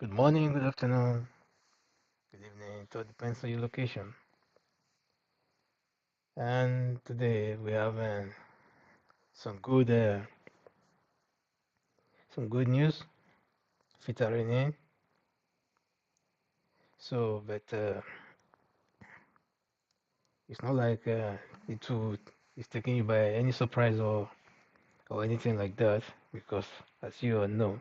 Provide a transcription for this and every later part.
Good morning, good afternoon, good evening. It all depends on your location. And today we have some good uh, some good news filtering in. But it's not like it's taking you by any surprise or anything like that, because as you all know,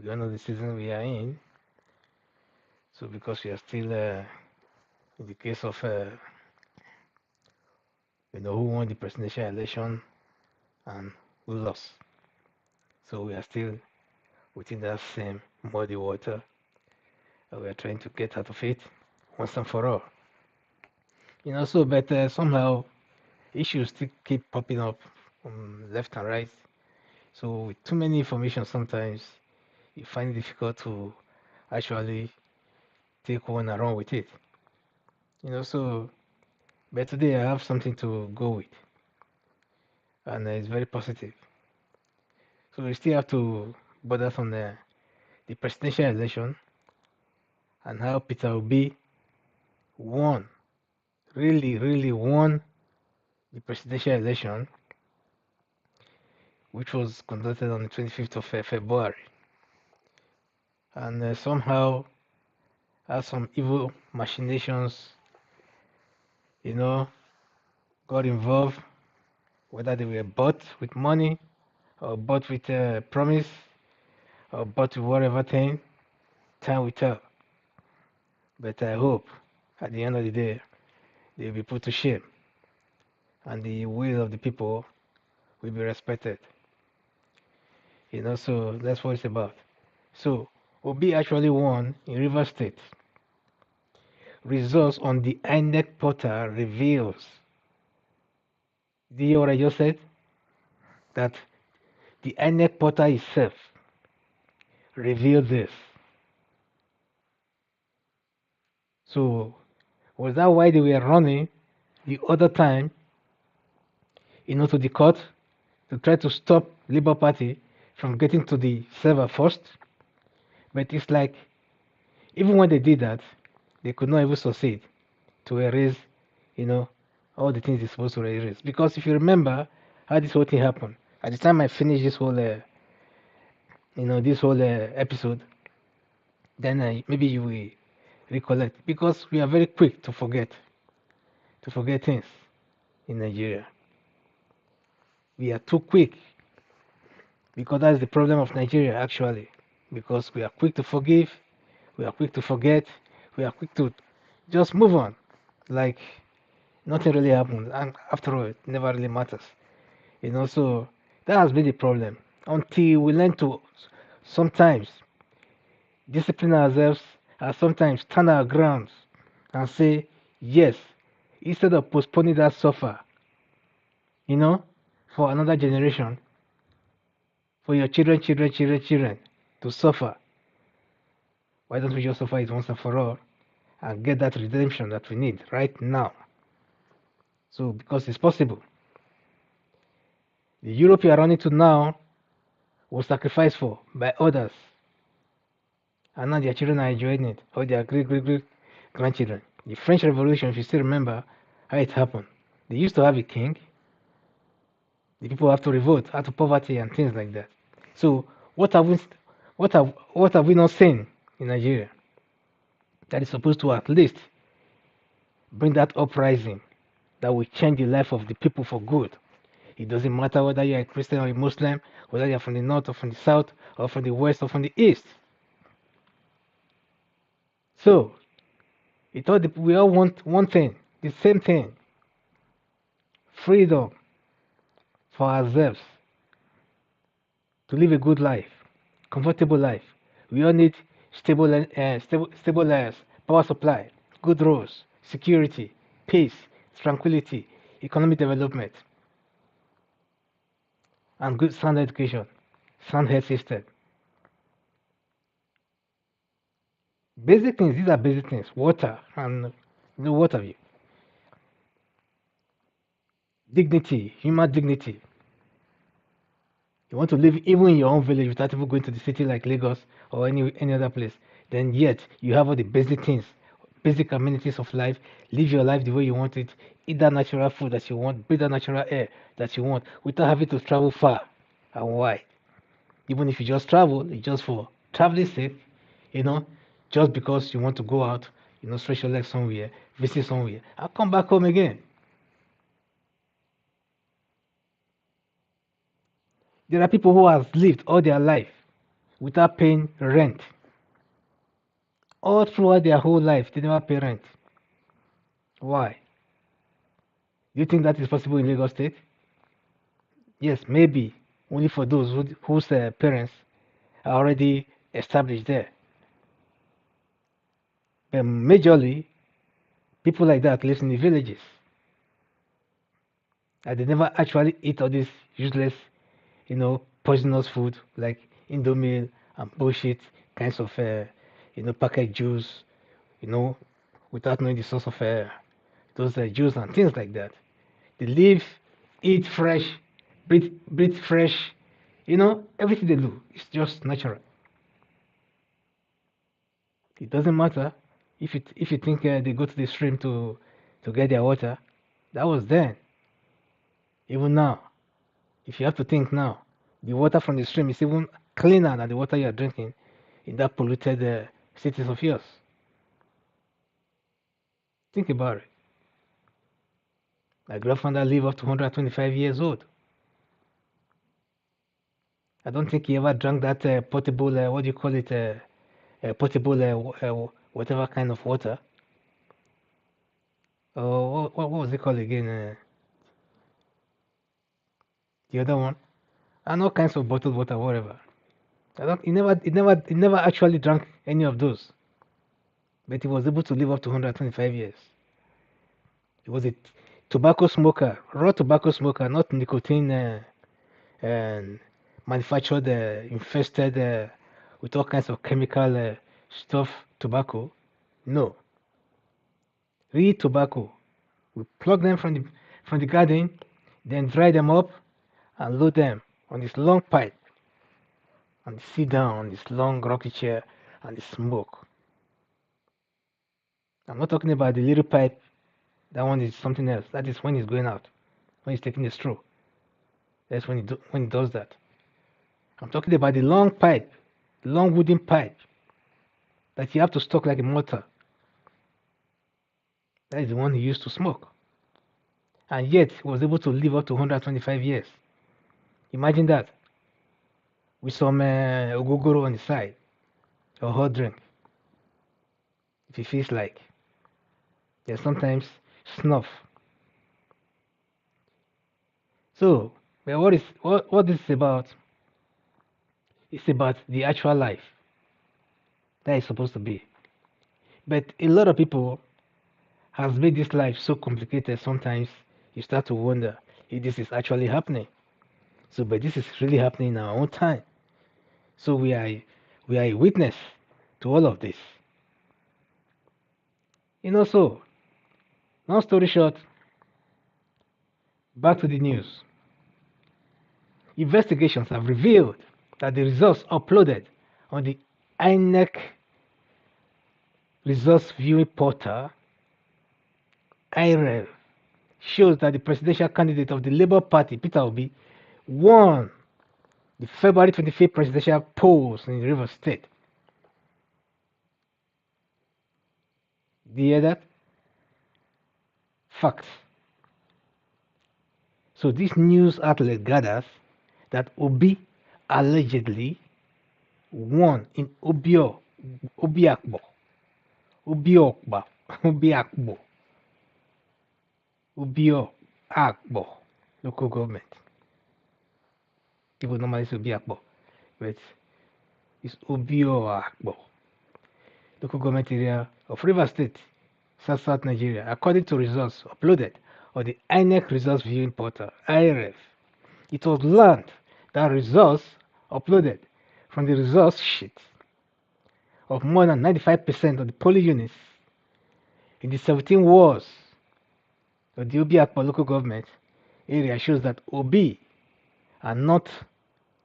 we all know the season we are in. So because we are still in the case of who won the presidential election and who lost. So we are still within that same muddy water we are trying to get out of it once and for all. But somehow issues still keep popping up from left and right. So with too many information, sometimes you find it difficult to actually take one and run with it. But today I have something to go with, and it's very positive. So we still have to bother on the presidential election and how Peter Obi won, really, really won the presidential election, which was conducted on the 25th of February. And somehow, some evil machinations, you know, got involved, whether they were bought with money or bought with promise or bought with whatever thing, time will tell. But I hope at the end of the day, they'll be put to shame and the will of the people will be respected. So that's what it's about. So, Obi actually won in River State. Results on the INEC portal reveals. Do you hear what I just said? That the INEC portal itself revealed this. So was that why they were running the other time, to the court to try to stop Labour Party from getting to the server first? But it's like even when they did that, they could not even succeed to erase, you know, all the things they're supposed to erase. Because if you remember how this whole thing happened, at the time I finished this whole episode, then maybe you will recollect, because we are very quick to forget things in Nigeria. We are too quick, because that's the problem of Nigeria actually, because we are quick to forgive, we are quick to forget, we are quick to just move on like nothing really happened, and after all it never really matters. So that has been the problem until we learn to sometimes discipline ourselves and sometimes stand our grounds and say yes, instead of postponing that suffer, you know, for another generation, for your children to suffer. Why don't we just suffer it once and for all and get that redemption that we need right now? So, because it's possible. The Europe you are running to now was sacrificed for by others, and now their children are enjoying it, or their great grandchildren. The French Revolution, if you still remember how it happened, they used to have a king. The people have to revolt out of poverty and things like that. So, what have we not seen in Nigeria that is supposed to at least bring that uprising that will change the life of the people for good? It doesn't matter whether you're a Christian or a Muslim, whether you're from the north or from the south or from the west or from the east. So we all want one thing, the same thing: freedom for ourselves to live a good life, comfortable life. We all need stable power supply, good roads, security, peace, tranquility, economic development, and good sound education, sound health system. Basic things. These are basic things. Water and what have you. Dignity, human dignity. You want to live even in your own village without even going to the city like Lagos or any other place. Then yet you have all the basic things, basic amenities of life. Live your life the way you want it. Eat that natural food that you want. Breathe that natural air that you want without having to travel far and wide. Even if you just travel, it's just for traveling sake, you know, just because you want to go out, stretch your legs somewhere, visit somewhere, and come back home again. There are people who have lived all their life without paying rent. All throughout their whole life, they never pay rent. Why? Do you think that is possible in Lagos State? Yes, maybe only for those whose parents are already established there. But majorly, people like that live in the villages, and they never actually eat all this useless, poisonous food like Indomie and bullshit kinds of, packaged juice, you know, without knowing the source of those juice and things like that. They live, eat fresh, breathe fresh, everything they do is just natural. It doesn't matter if you think they go to the stream to get their water. That was then. Even now, if you have to think now, the water from the stream is even cleaner than the water you are drinking in that polluted cities of yours. Think about it. My grandfather lived up to 125 years old. I don't think he ever drank that potable, what do you call it, potable, whatever kind of water. Oh, what was it called again? The other one, and all kinds of bottled water, whatever. I don't. He never actually drank any of those, but he was able to live up to 125 years. He was a tobacco smoker, raw tobacco smoker, not nicotine and manufactured, infested with all kinds of chemical stuff tobacco. No, real tobacco. We plug them from the garden, then dry them up and load them on this long pipe and sit down on this long rocky chair and smoke. I'm not talking about the little pipe. That one is something else. That is when he's going out, when he's taking a stroll. That's when he does that. I'm talking about the long pipe, the long wooden pipe that you have to stock like a mortar. That is the one he used to smoke. And yet he was able to live up to 125 years. Imagine that. With some ogogoro on the side, or hot drink, if he feels like. Then sometimes snuff. So, well, what this is about? It's about the actual life that is supposed to be. But a lot of people has made this life so complicated. Sometimes you start to wonder if this is actually happening. So, but this is really happening in our own time. So we are a witness to all of this. So long story short, back to the news. Investigations have revealed that the results uploaded on the INEC results viewing portal, IREV, shows that the presidential candidate of the Labour Party, Peter Obi, won the February 25th presidential polls in Rivers State. Do you hear that? Facts. So this news outlet gathers that Obi allegedly won in Obiakbo, Obiokba, Obiakbo, Obioakbo local government. People normally say Obiakbo, but it's Obioakbo local government area of Rivers State, South Nigeria, according to results uploaded on the INEC results viewing portal, IRF. It was learned that results uploaded from the results sheet of more than 95% of the polling units in the 17 wards of the Obiakpo local government area shows that Obi and not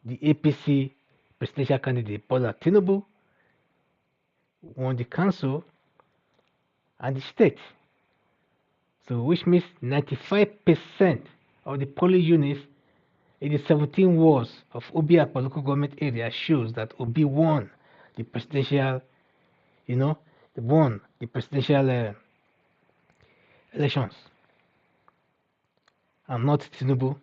the APC presidential candidate Bola Tinubu won the council and the state. So which means 95% of the polling units in the 17 wards of Obi Akpa local government area shows that Obi won the presidential, won the presidential elections and not Tinubu.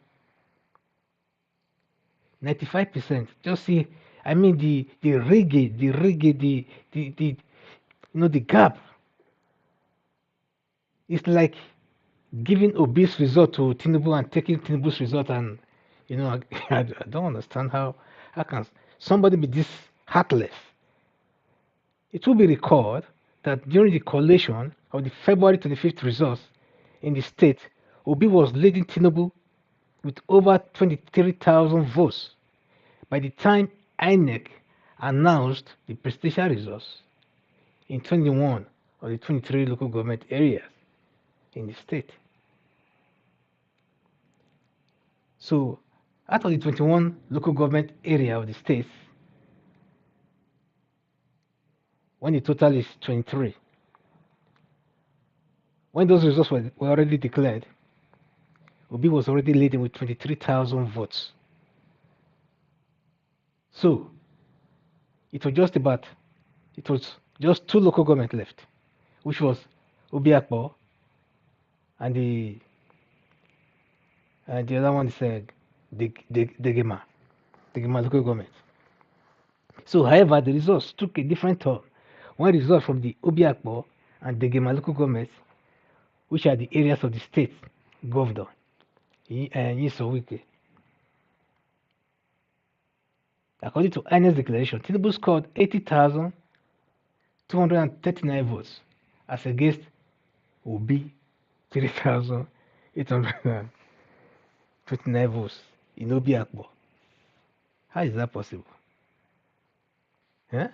95%. Just see, I mean the reggae, the the gap. It's like giving Obi's result to Tinubu and taking Tinubu's result, and I don't understand how can somebody be this heartless. It will be recalled that during the collation of the February 25th results in the state, Obi was leading Tinubu with over 23,000 votes. By the time INEC announced the presidential results in 21 of the 23 local government areas in the state. So, out of the 21 local government area of the states, when the total is 23, when those results were already declared, Obi was already leading with 23,000 votes. So, it was just two local government left, which was Obi Akpo and the other one is Degema local government. So, however, the results took a different turn. One result from the Obi Akpo and Degema local governments, which are the areas of the state governor, WIKE. According to INEC's declaration, Tinubu scored 80,239 votes as against Obi 3,829 votes in Obi Akpo. How is that possible? Yeah?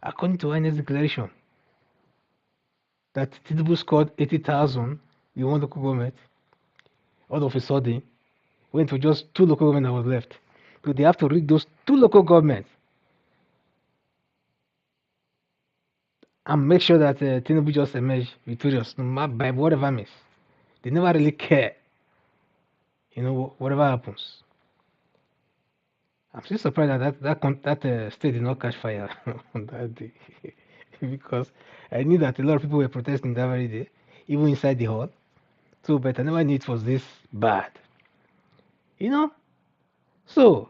According to INEC's declaration, that Tinubu scored 80,000 in one local government, all of a sudden, went to just two local governments that was left. So they have to rig those two local governments and make sure that Tinubu just emerge victorious by whatever means. They never really care, whatever happens. I'm still surprised that state did not catch fire on that day because I knew that a lot of people were protesting that very day, even inside the hall. So, but I never knew it was this bad. So,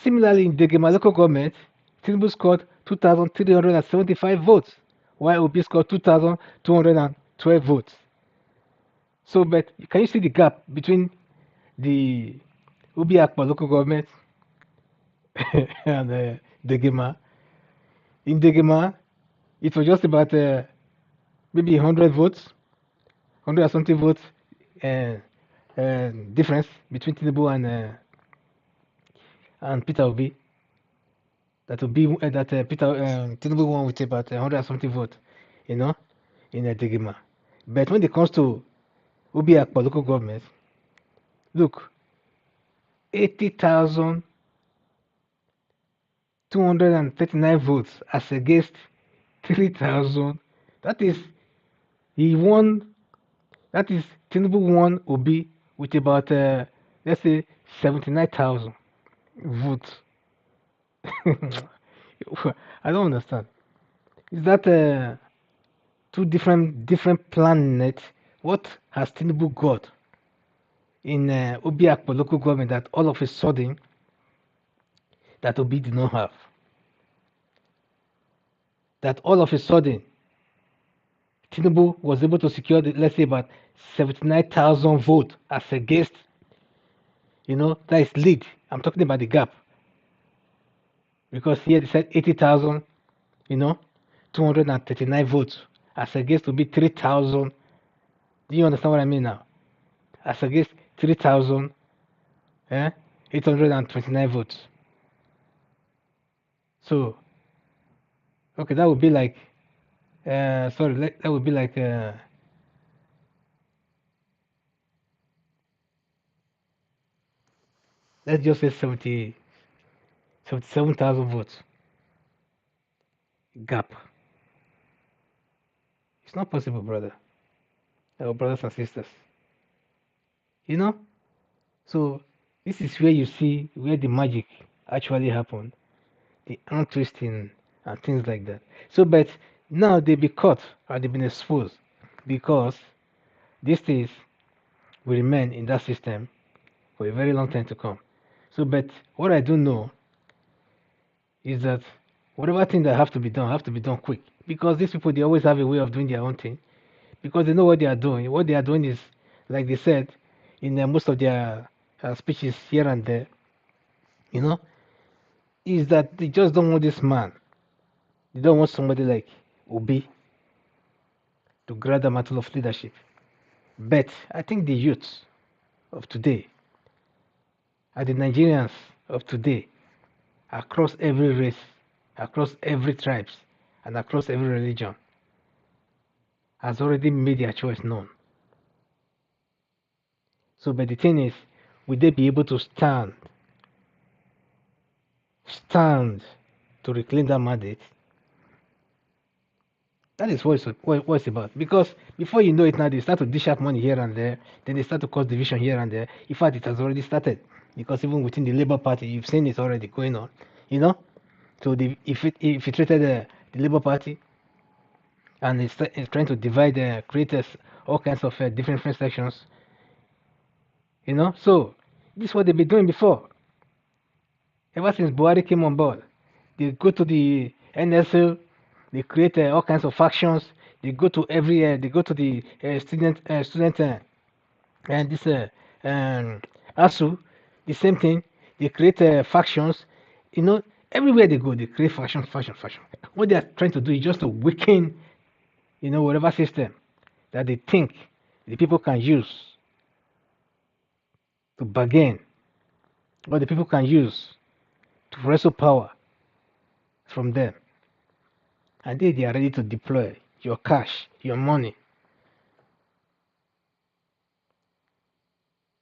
similarly, in Degema local government, Tinubu scored 2,375 votes, while Obi scored 2,212 votes. So, but can you see the gap between the Obi Akpa local government and Degema? In Degema, it was just about maybe 100 votes, 100 or something votes difference between Tinubu and Peter Obi. That will be Tinubu won with about 100 or something votes, in Degema. But when it comes to Obi Akpa local government, look, 80,239 votes as against 3,000. That is, he won. That is, Tinubu won Obi with about let's say 79,000 votes. I don't understand. Is that two different planets? What has Tinubu got in Obi Akpo local government that all of a sudden that Obi did not have? That all of a sudden Tinubu was able to secure, let's say, about 79,000 votes as against, that is lead. I'm talking about the gap. Because here they said 80,000, 239 votes as against to be 3,000. Do you understand what I mean now? As against 3,000, 829 votes. So, okay, that would be like, that would be like, let's just say 77,000 votes gap. It's not possible, brother, or brothers and sisters. You know? So this is where you see where the magic actually happened, the arm twisting and things like that. So, but now they be caught or they've been exposed because these things will remain in that system for a very long time to come. So, but what I do know is that whatever thing that have to be done quick because these people they always have a way of doing their own thing because they know what they are doing. What they are doing is, like they said in most of their speeches here and there, you know, is that they just don't want this man. They don't want somebody like Obi to grab the mantle of leadership. But I think the youth of today and the Nigerians of today, across every race, across every tribes, and across every religion, has already made their choice known. So, but the thing is, will they be able to stand to reclaim that mandate? That is what it's about. Because before you know it now, they start to dish out money here and there. Then they start to cause division here and there. In fact, it has already started. Because even within the Labour Party, you've seen it already going on. You know? So if it treated the Labour Party and it's trying to divide, create all kinds of different sections, you know? So this is what they've been doing before. Ever since Buhari came on board, they go to the NSL, they create all kinds of factions. They go to they go to the student, and this ASU, the same thing. They create factions. You know, everywhere they go, they create faction. What they are trying to do is just to weaken, you know, whatever system that they think the people can use to bargain, or the people can use to wrestle power from them. And they are ready to deploy your cash, your money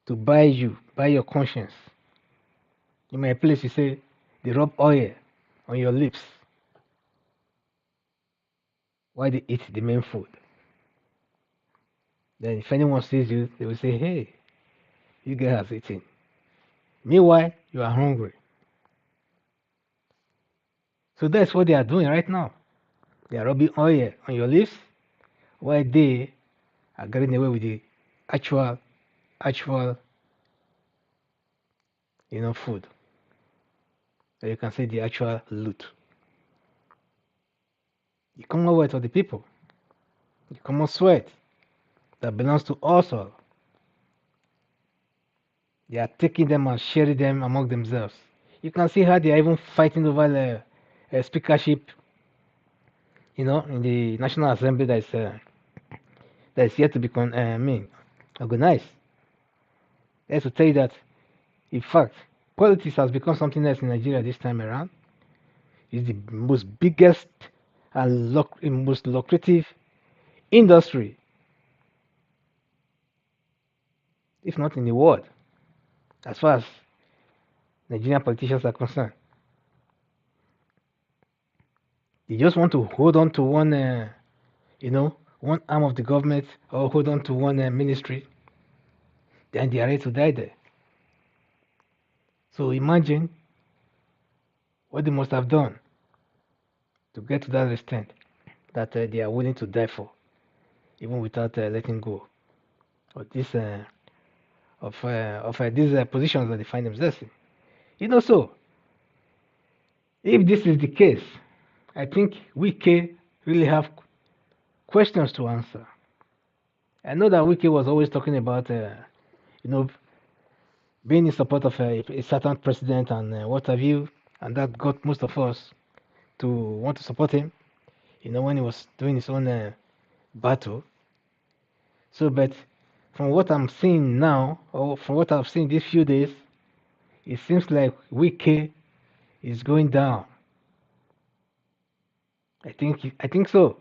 to buy your conscience. In my place, you say they rub oil on your lips while they eat the main food. Then, if anyone sees you, they will say, "Hey, you guys have eaten." Meanwhile, you are hungry. So that's what they are doing right now. They are rubbing oil on your lips while they are getting away with the actual, food. Or you can say the actual loot. The commonwealth of the people, the common sweat that belongs to us all. They are taking them and sharing them among themselves. You can see how they are even fighting over the speakership, in the National Assembly that is yet to be organized. That's to tell you that, in fact, politics has become something else in Nigeria this time around. It's the most biggest and most lucrative industry, if not in the world, as far as Nigerian politicians are concerned. They just want to hold on to one arm of the government or hold on to one ministry, then they are ready to die there. So imagine what they must have done to get to that extent that they are willing to die for, even without letting go of this of these positions that they find themselves in. So if this is the case, I think we can really have questions to answer. I know that Wiki was always talking about, being in support of a certain president and what have you, and that got most of us to want to support him, when he was doing his own battle. So, but from what I'm seeing now, or from what I've seen these few days, it seems like Wiki is going down. I think so,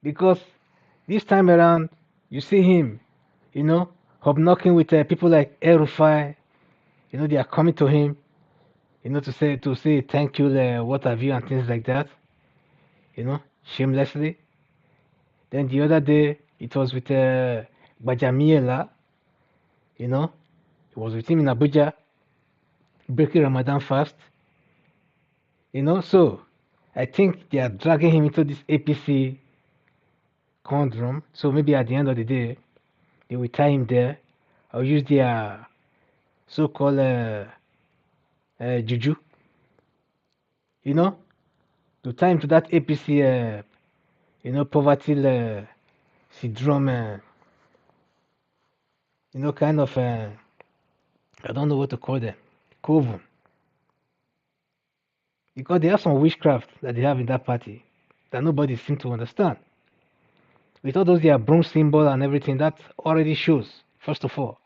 because this time around, you see him, hobnocking with people like Erufai. They are coming to him, to say thank you, what have you, and things like that. Shamelessly. Then the other day, it was with Bajamiela. It was with him in Abuja, breaking Ramadan fast. So I think they are dragging him into this APC conundrum. So maybe at the end of the day, they will tie him there, or use their so-called juju, you know, to tie him to that APC, poverty syndrome, kind of, I don't know what to call them, coven. Because they have some witchcraft that they have in that party that nobody seems to understand. With all those their broom symbol and everything, that already shows, first of all,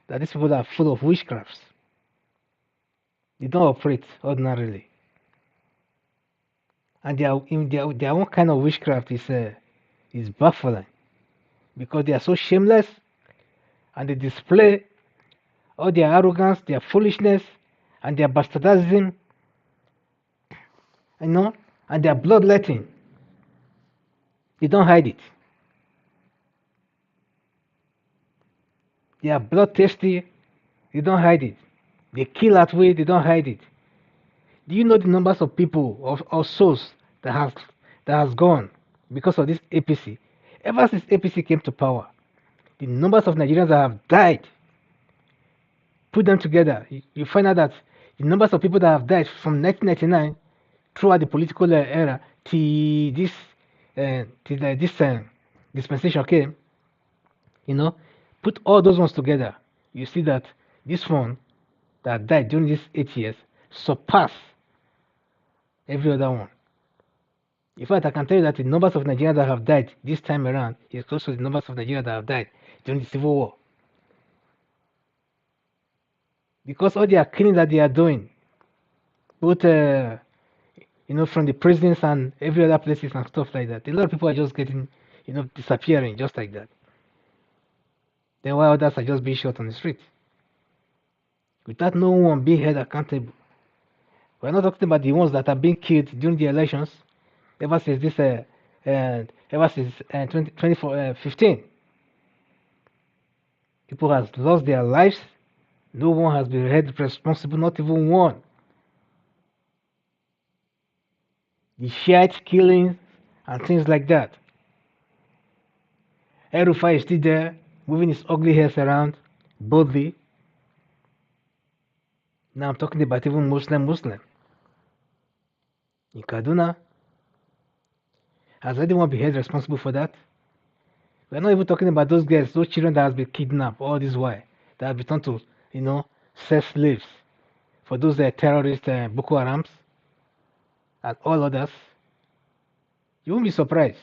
that these people are full of witchcrafts. They don't operate ordinarily. And their own kind of witchcraft is baffling, because they are so shameless, and they display all their arrogance, their foolishness, and their bastardism, and their bloodletting. They don't hide it. They are bloodthirsty. They don't hide it. They kill at will. They don't hide it. Do you know the numbers of people or souls that has gone because of this APC? Ever since APC came to power, the numbers of Nigerians that have died, put them together, you find out that the numbers of people that have died from 1999 throughout the political era till this dispensation came, put all those ones together, you see that this one that died during these 8 years surpass every other one. In fact, I can tell you that the numbers of Nigerians that have died this time around is close to the numbers of Nigerians that have died during the Civil War. Because all the killing that they are doing, both from the prisons and every other places and stuff like that, a lot of people are just getting, disappearing just like that. Then while others are just being shot on the street, without no one being held accountable. We're not talking about the ones that are being killed during the elections ever since 2015. People have lost their lives. No one has been held responsible, not even one. The Shiite killings and things like that. Erufai is still there, moving his ugly hairs around boldly. Now I'm talking about even Muslim. In Kaduna, has anyone been held responsible for that? We're not even talking about those girls, those children that have been kidnapped all this while, that have been turned to, sex slaves for those terrorists, Boko Harams, and all others. You won't be surprised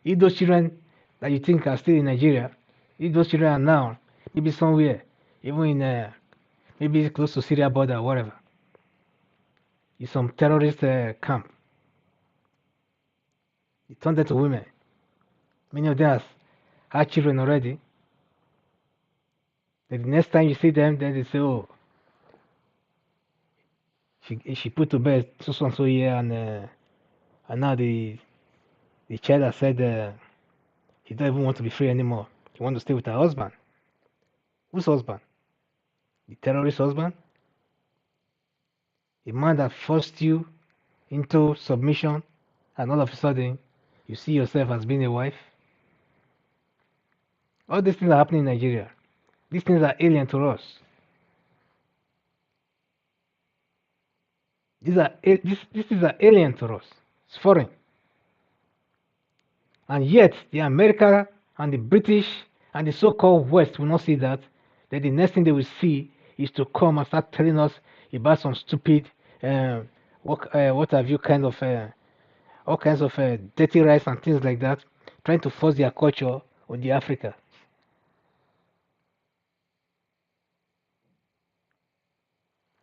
if those children that you think are still in Nigeria, if those children are now maybe somewhere, even in maybe close to Syria border or whatever, in some terrorist camp. They turn them to women. Many of them have children already. Then the next time you see them, then they say, "Oh, she put to bed so and so here, and now the child has said he don't even want to be free anymore. He wants to stay with her husband." Whose husband? The terrorist husband? A man that forced you into submission, and all of a sudden you see yourself as being a wife? All these things are happening in Nigeria. These things are alien to us. These things are alien to us. It's foreign. And yet the America and the British and the so-called West will not see that. Then the next thing they will see is to come and start telling us about some stupid, what have you, kind of all kinds of dirty rights and things like that, trying to force their culture on the Africa.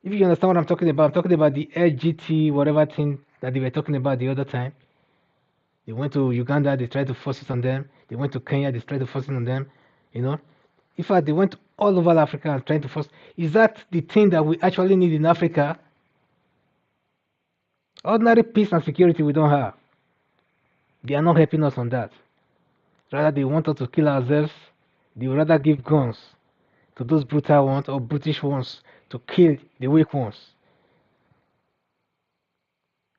If you understand what I'm talking about the LGT whatever thing that they were talking about the other time. They went to Uganda, they tried to force it on them. They went to Kenya, they tried to force it on them. In fact, they went all over Africa and trying to force. Is that the thing that we actually need in Africa? Ordinary peace and security we don't have. They are not helping us on that. Rather, they want us to kill ourselves. They would rather give guns to those brutal ones or British ones to kill the weak ones.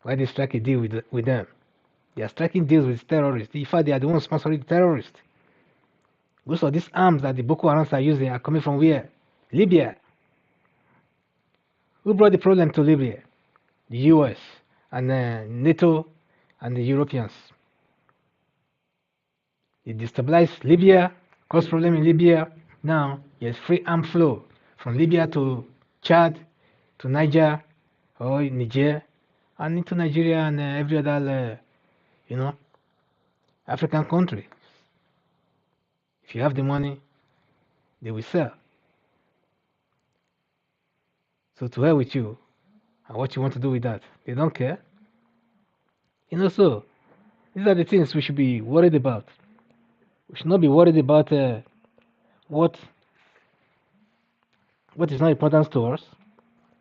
Why they strike a deal with them? They are striking deals with terrorists. In fact, they are the ones sponsoring the terrorists. Most of these arms that the Boko Harams are using are coming from where? Libya. Who brought the problem to Libya? The US and NATO and the Europeans. They destabilized Libya, caused problem in Libya. Now there's free arm flow from Libya to Chad, to Niger or Niger, and into Nigeria and every other, African country. If you have the money, they will sell. So to hell with you and what you want to do with that. They don't care. So these are the things we should be worried about. We should not be worried about what is not important to us.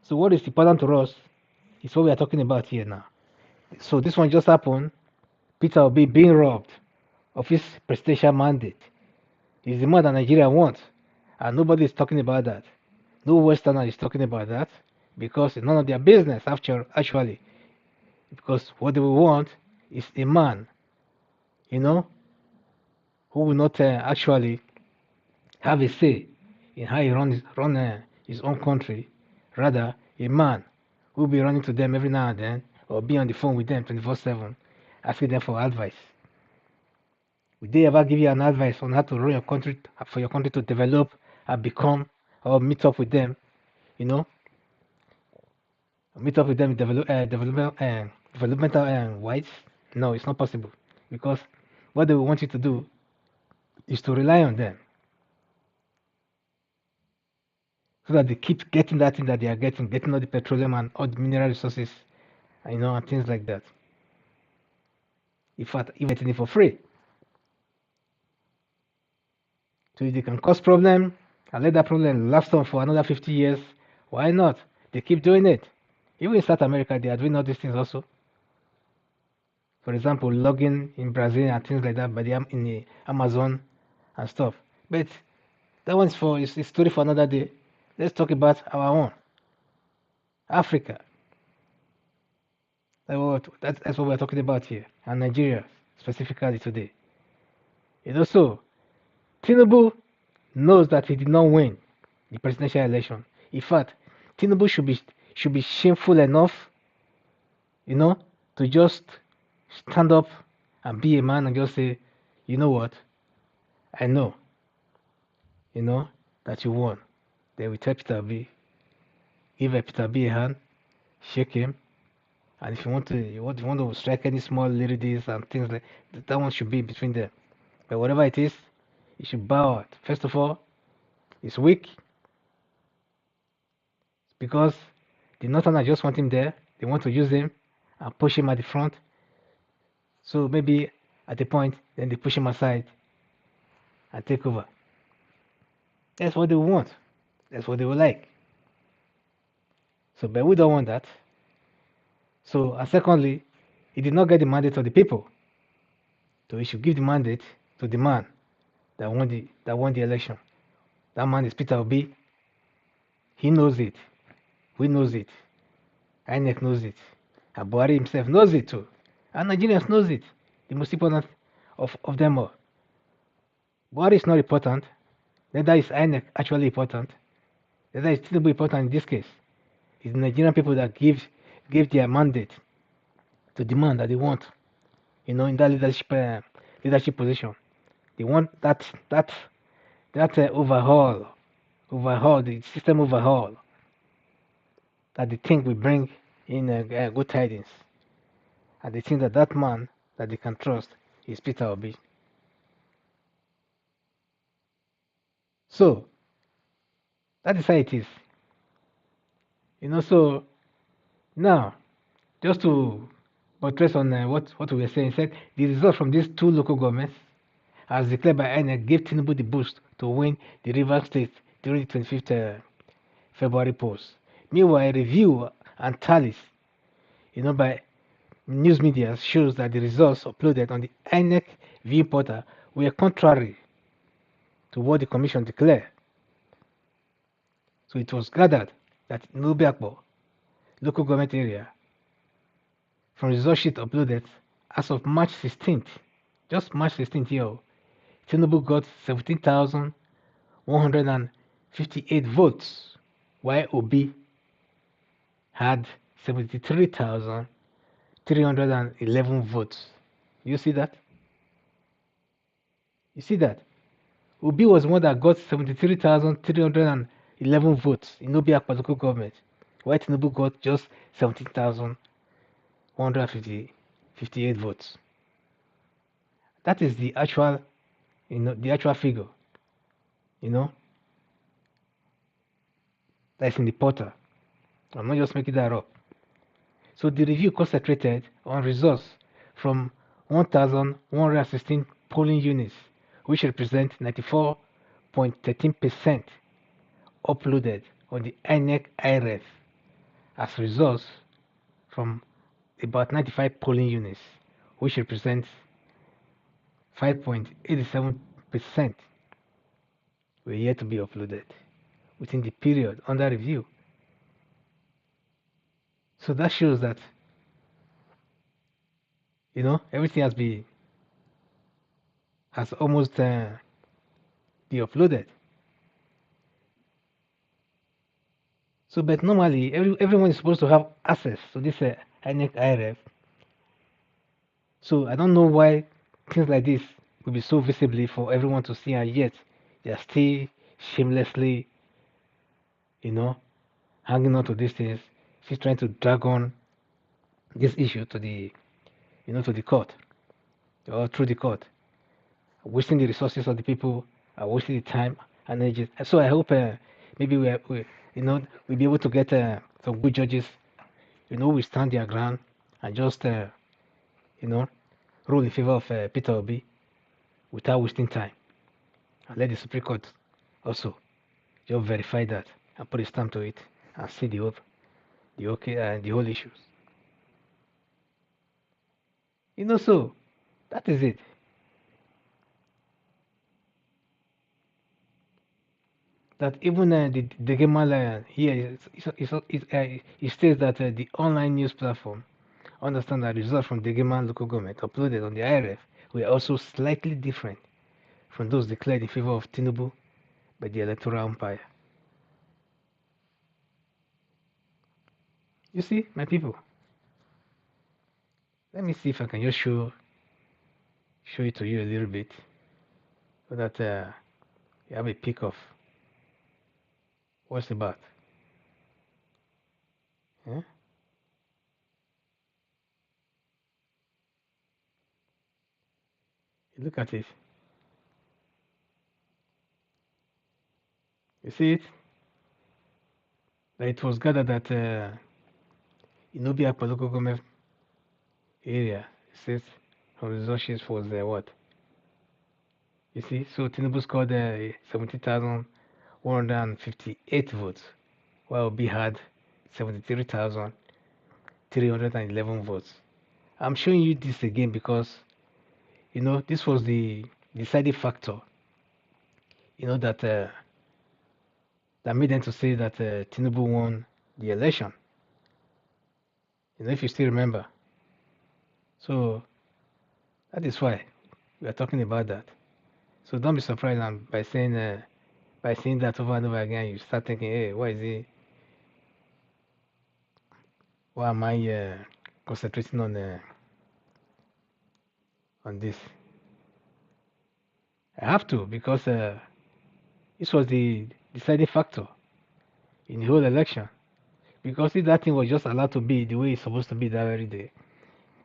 So what is important to us is what we are talking about here now. So this one just happened. Peter Obi being robbed of his presidential mandate. It's the man that Nigeria wants, and nobody is talking about that. No Westerner is talking about that because it's none of their business actually. Because what they want is a man, who will not actually have a say in how he run his own country. Rather, a man who will be running to them every now and then or be on the phone with them 24/7, asking them for advice. Would they ever give you an advice on how to run your country, for your country to develop and become, or meet up with them, developmental wise? No, it's not possible because what they want you to do is to rely on them so that they keep getting that thing that they are getting all the petroleum and all the mineral resources, and things like that. In fact, even getting it for free. So if they can cause problem and let that problem last on for another 50 years, why not? They keep doing it. Even in South America, they are doing all these things also. For example, logging in Brazil and things like that, but they are in the Amazon and stuff. But that one's it's a story for another day. Let's talk about our own Africa. That's what we're talking about here, and Nigeria specifically today. So TINUBU knows that he did not win the presidential election. In fact, TINUBU should be shameful enough, to just stand up and be a man and just say, you know what, I know, that you won. Then we tell Peter B, give Peter B a hand, shake him, and if you want to strike any small ladies and things like that one should be between them. But whatever it is, you should bow out. First of all, it's weak because the Northerners just want him there. They want to use him and push him at the front. So maybe at the point, then they push him aside and take over. That's what they want. That's what they would like. So, but we don't want that. So, and secondly, he did not get the mandate of the people. So he should give the mandate to the man that won the election. That man is Peter Obi. He knows it. We knows it. INEC knows it. And Buhari himself knows it too. And Nigerians knows it. The most important of them all. Buhari is not important. Neither is INEC actually important. Neither is TINUBU important in this case. It's the Nigerian people that give their mandate to the man that they want, in that leadership position. They want that overhaul, the system overhaul that they think will bring in good tidings. And they think that man that they can trust is Peter Obi. So, that is how it is. So now, just to buttress on what we were saying, said the result from these two local governments, as declared by INEC, gave TINUBU the boost to win the Rivers State during the 25th February polls. Meanwhile, review and tallies, by news media shows that the results uploaded on the INEC view portal were contrary to what the commission declared. So it was gathered that Nubiakbo local government area from result sheet uploaded as of March 16th, just March 16th here, TINUBU got 17,158 votes, while Obi had 73,311 votes. You see that? You see that? Obi was one that got 73,311 votes in Obiakpa local government, while Tinubu got just 17,158 votes. That is the actual, the actual figure, that's in the portal. I'm not just making that up. So the review concentrated on results from 1,116 polling units, which represent 94.13% uploaded on the INEC IRF as results from about 95 polling units, which represents 5.87% were yet to be uploaded within the period under review. So that shows that, everything has almost been uploaded. So, but normally, everyone is supposed to have access to this INEC IRF. So I don't know why things like this will be so visibly for everyone to see, and yet they are still shamelessly, hanging on to these things, still trying to drag on this issue to the, to the court or through the court, wasting the resources of the people, wasting the time and energy. So I hope maybe we'll be able to get some good judges, we stand their ground and just, rule in favor of Peter Obi without wasting time, and let the Supreme Court also just verify that and put a stamp to it and see the whole issues. So that is it. That even the Gemal here it states that the online news platform understand that results from the Gemal local government uploaded on the IRF were also slightly different from those declared in favor of Tinubu by the electoral umpire. You see, my people. Let me see if I can just show it to you a little bit, so that you have a peek of what's about. Yeah? You look at it. You see it? That it was gathered that in Obiakpa local government area, it says from resources was what? You see, so Tinubu scored 70,158 votes, while Obi had 73,311 votes. I'm showing you this again because, this was the deciding factor, that made them to say that Tinubu won the election. If you still remember. So that is why we are talking about that. So don't be surprised by seeing that over and over again. You start thinking, hey, why am I concentrating on this? I have to, because this was the deciding factor in the whole election. Because if that thing was just allowed to be the way it's supposed to be that very day,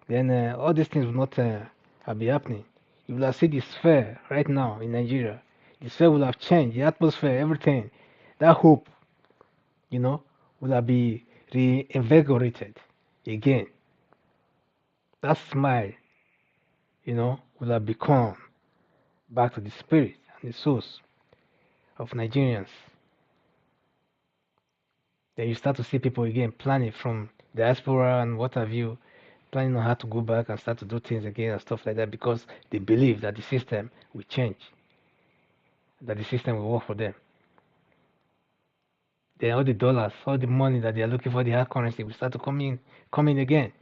then all these things would not have been happening. You will have seen the sphere right now in Nigeria. The sphere will have changed, the atmosphere, everything. That hope, will have been reinvigorated again. That smile, will have become back to the spirit and the source. of Nigerians. Then you start to see people again planning from diaspora and what have you, planning on how to go back and start to do things again and stuff like that because they believe that the system will change, that the system will work for them. Then all the dollars, all the money that they are looking for, the hard currency, will start to come in again.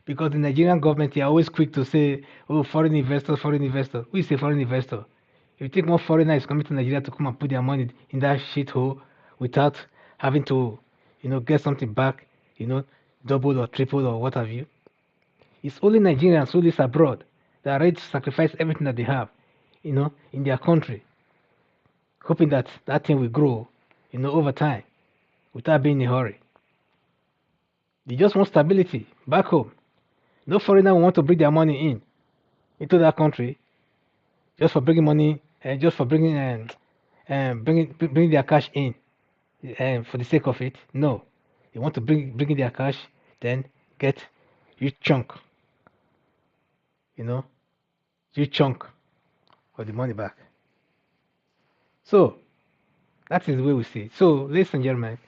Because the Nigerian government, they are always quick to say, oh, foreign investor, foreign investor. Who is a foreign investor? If you think one foreigner is coming to Nigeria to come and put their money in that shithole without having to, get something back, double or triple or what have you, it's only Nigerians who live abroad that are ready to sacrifice everything that they have, in their country, hoping that that thing will grow, over time without being in a hurry. They just want stability back home. No foreigner will want to bring their money into that country just for bringing money and just for bringing their cash in and for the sake of it. No, they want to bring in their cash, then get huge chunk, you know, huge chunk of the money back. So that is the way we see it. So, ladies and gentlemen,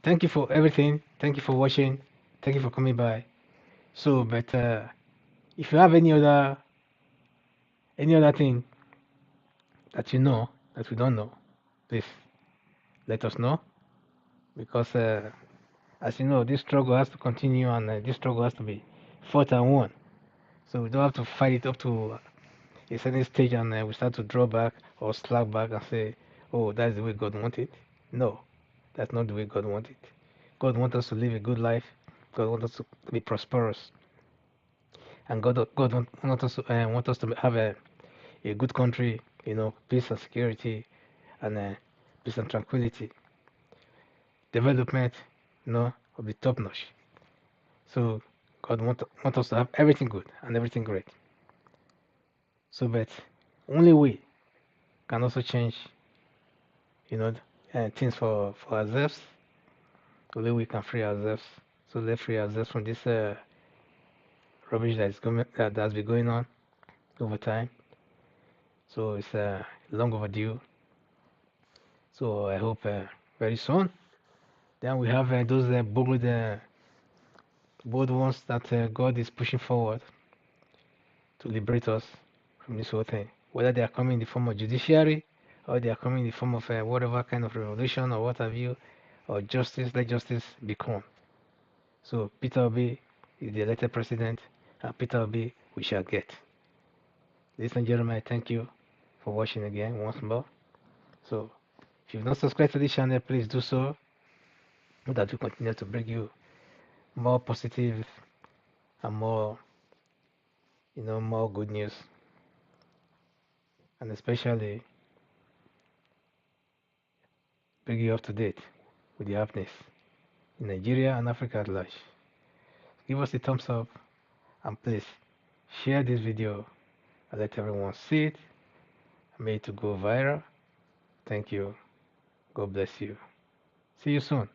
thank you for everything. Thank you for watching. Thank you for coming by. So, but if you have any other thing that you know that we don't know, please let us know because as you know, this struggle has to continue and this struggle has to be fought and won. So we don't have to fight it up to a certain stage and we start to draw back or slack back and say, oh, that's the way God wanted. No, that's not the way God wanted. God wants us to live a good life. God wants us to be prosperous. And God want us to have a good country, peace and security and peace and tranquility. Development, will be top notch. So God want us to have everything good and everything great. So, but only we can also change, things for ourselves. Only we can free ourselves. So let's free ourselves from this rubbish that's been going on over time. So it's long overdue. So I hope very soon. Then we have those bold ones that God is pushing forward to liberate us from this whole thing. Whether they are coming in the form of judiciary or they are coming in the form of whatever kind of revolution or what have you, or justice, let justice be come. So Peter Obi is the elected president, and Peter Obi we shall get. Ladies and gentlemen, I thank you for watching again once more. So if you've not subscribed to this channel, please do so, so that we continue to bring you more positive and more, more good news, and especially bring you up to date with the happenings in Nigeria and Africa at large. Give us a thumbs up and please share this video and let everyone see it. May it to go viral. Thank you. God bless you. See you soon.